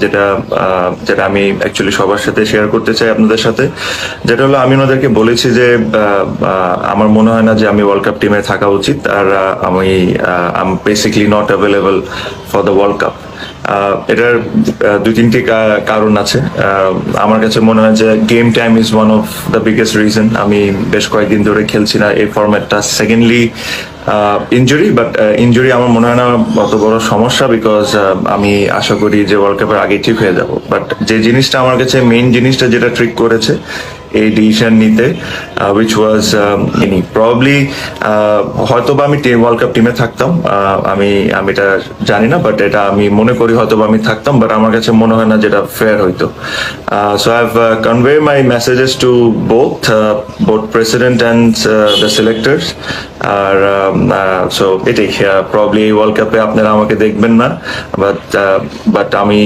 যেটা যেটা আমি অ্যাকচুয়ালি সবার সাথে শেয়ার করতে চাই আপনাদের সাথে, যেটা হলো আমি ওনাদেরকে বলেছি যে আমার মনে হয় না যে আমি ওয়ার্ল্ড কাপ টিমে থাকা উচিত, আর আমি basically not available for the world cup. এটার দুই তিনটি কারণ আছে। আমার কাছে মনে হয় যে game time is one of the biggest reason আমি বেশ কয়েকদিন ধরে খেলছি না এই ফরম্যাটটা। সেকেন্ডলি ইনজুরি, বাট ইনজুরি আমার মনে হয় না অত বড় সমস্যা, বিকজ আমি আশা করি যে ওয়ার্ল্ড কাপের আগে ঠিক হয়ে যাব। বাট যে জিনিসটা আমার কাছে মেইন জিনিসটা যেটা ট্রিক করেছে এই ডিসিশন নিতে, উইচ ওয়াজ প্রবাবলি হয়তো বা আমি ওয়ার্ল্ড কাপ টিমে থাকতাম, আমি আমি এটা জানি না, বাট এটা আমি মনে করি হয়তো বা আমি থাকতাম, বাট আমার কাছে মনে হয় না যেটা ফেয়ার হইতো। So I have convey my messages to both president and the selectors. আর সো এটাই, প্রবাবলি এই ওয়ার্ল্ড কাপে আপনারা আমাকে দেখবেন না, বাট আমি